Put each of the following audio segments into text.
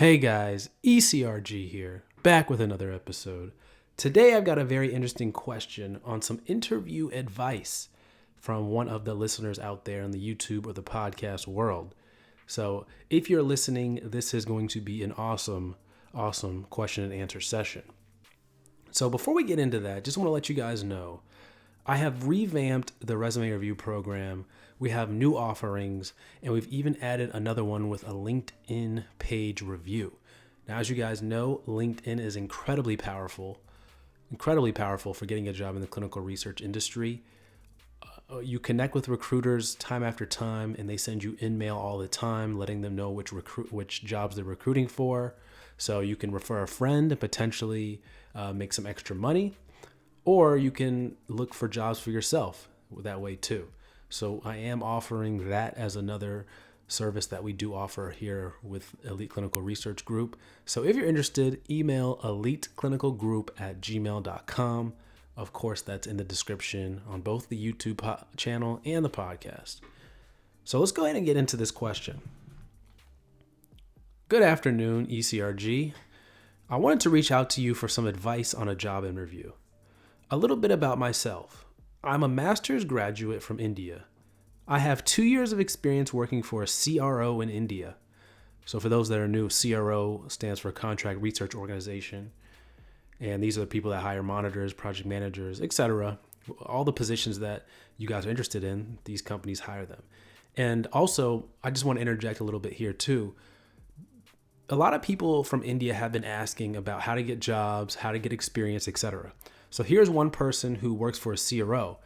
Hey guys, ECRG here, back with another episode. Today I've got a very interesting question on some interview advice from one of the listeners out there in the YouTube or the podcast world. So if you're listening, this is going to be an awesome question and answer session. So before we get into that, just want to let you guys know, I have revamped the resume review program. We have new offerings, and we've even added another one with a LinkedIn page review. Now, as you guys know, LinkedIn is incredibly powerful for getting a job in the clinical research industry. You connect with recruiters time after time, and they send you in-mail all the time, letting them know which jobs they're recruiting for. So you can refer a friend and potentially make some extra money. Or you can look for jobs for yourself that way too. So I am offering that as another service that we do offer here with Elite Clinical Research Group. So if you're interested, email eliteclinicalgroup@gmail.com. Of course, that's in the description on both the YouTube channel and the podcast. So let's go ahead and get into this question. Good afternoon, ECRG. I wanted to reach out to you for some advice on a job interview. A little bit about myself. I'm a master's graduate from India. I have 2 years of experience working for a CRO in India. So for those that are new, CRO stands for Contract Research Organization. And these are the people that hire monitors, project managers, etc. All the positions that you guys are interested in, these companies hire them. And also, I just want to interject a little bit here too. A lot of people from India have been asking about how to get jobs, how to get experience, etc. So here's one person who works for a CRO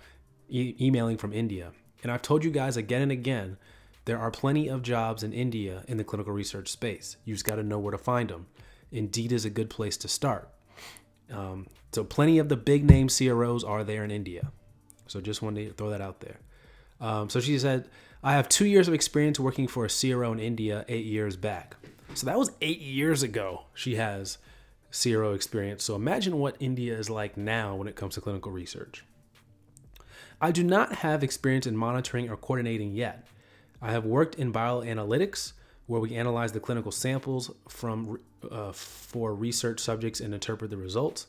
emailing from India. And I've told you guys again and again, there are plenty of jobs in India in the clinical research space. You just got to know where to find them. Indeed is a good place to start. So plenty of the big name CROs are there in India. So just wanted to throw that out there. So she said, I have 2 years of experience working for a CRO in India 8 years back. So that was 8 years ago she has CRO experience. So imagine what India is like now when it comes to clinical research. I do not have experience in monitoring or coordinating yet. I have worked in bioanalytics, where we analyze the clinical samples for research subjects and interpret the results.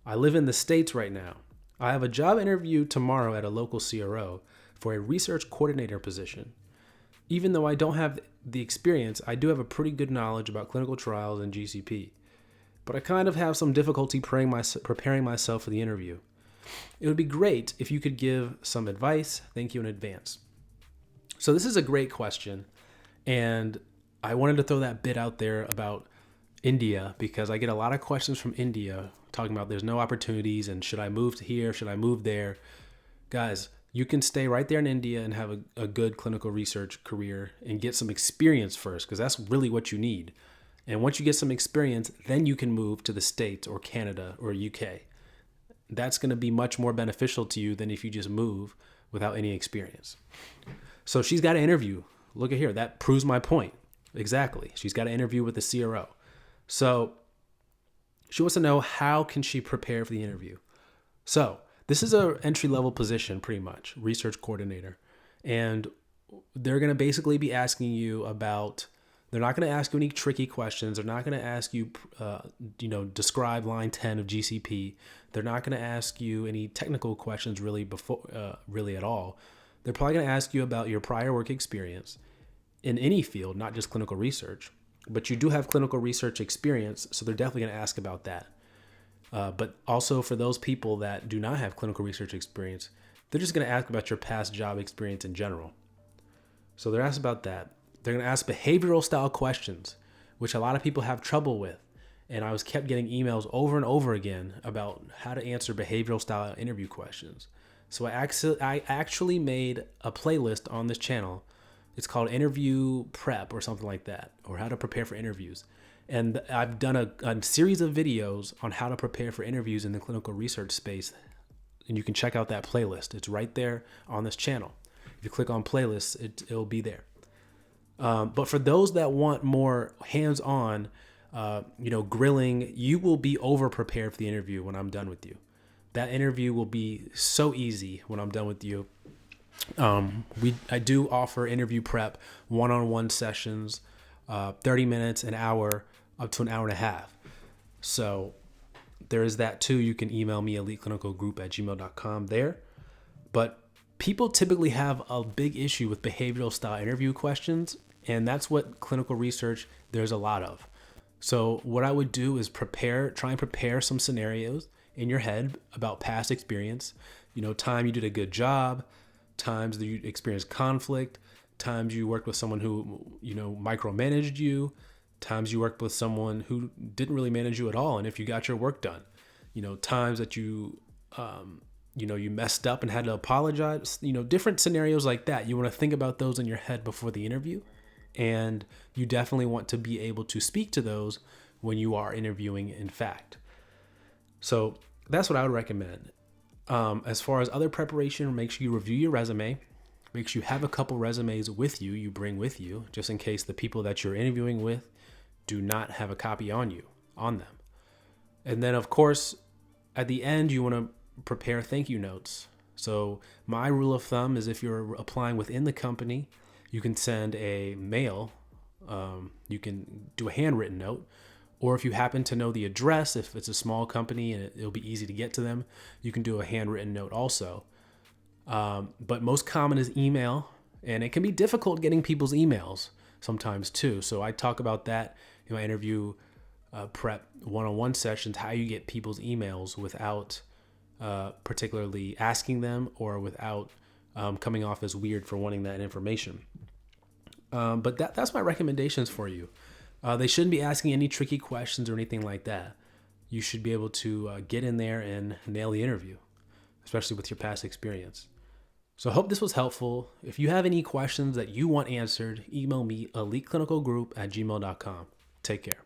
I live in the States right now. I have a job interview tomorrow at a local CRO for a research coordinator position. Even though I don't have the experience, I do have a pretty good knowledge about clinical trials and GCP. But I kind of have some difficulty preparing myself for the interview. It would be great if you could give some advice. Thank you in advance. So this is a great question. And I wanted to throw that bit out there about India because I get a lot of questions from India talking about there's no opportunities and should I move to here? Should I move there? Guys, you can stay right there in India and have a good clinical research career and get some experience first because that's really what you need. And once you get some experience, then you can move to the States or Canada or UK. That's going to be much more beneficial to you than if you just move without any experience. So she's got an interview. Look at here. That proves my point. Exactly. She's got an interview with the CRO. So she wants to know how can she prepare for the interview. So this is an entry-level position, pretty much, research coordinator. And they're going to basically be asking you about... They're not going to ask you any tricky questions. They're not going to ask you, describe line 10 of GCP. They're not going to ask you any technical questions really at all. They're probably going to ask you about your prior work experience in any field, not just clinical research. But you do have clinical research experience, so they're definitely going to ask about that. But also for those people that do not have clinical research experience, they're just going to ask about your past job experience in general. So they're asked about that. They're going to ask behavioral style questions, which a lot of people have trouble with. And I was kept getting emails over and over again about how to answer behavioral style interview questions. So I actually made a playlist on this channel. It's called Interview Prep or something like that, or how to prepare for interviews. And I've done a series of videos on how to prepare for interviews in the clinical research space. And you can check out that playlist. It's right there on this channel. If you click on playlists, it'll be there. But for those that want more hands-on, grilling, you will be over-prepared for the interview when I'm done with you. That interview will be so easy when I'm done with you. I do offer interview prep, one-on-one sessions, 30 minutes, an hour up to an hour and a half. So there is that too. You can email me eliteclinicalgroup@gmail.com there. But people typically have a big issue with behavioral style interview questions, and that's what clinical research there's a lot of. So what I would do is try and prepare some scenarios in your head about past experience. Time you did a good job, times that you experienced conflict, times you worked with someone who, micromanaged you, times you worked with someone who didn't really manage you at all, and if you got your work done. Times that you messed up and had to apologize, different scenarios like that. You want to think about those in your head before the interview. And you definitely want to be able to speak to those when you are interviewing, in fact. So that's what I would recommend. As far as other preparation, make sure you review your resume. Make sure you have a couple resumes with you, bring with you, just in case the people that you're interviewing with do not have a copy on them. And then, of course, at the end, you want to prepare thank you notes. So my rule of thumb is if you're applying within the company, you can send a mail. You can do a handwritten note. Or if you happen to know the address, if it's a small company and it'll be easy to get to them, you can do a handwritten note also. But most common is email. And it can be difficult getting people's emails sometimes too. So I talk about that in my interview prep one-on-one sessions, how you get people's emails without particularly asking them or without coming off as weird for wanting that information. But that's my recommendations for you. They shouldn't be asking any tricky questions or anything like that. You should be able to get in there and nail the interview, especially with your past experience. So I hope this was helpful. If you have any questions that you want answered, email me eliteclinicalgroup@gmail.com. Take care.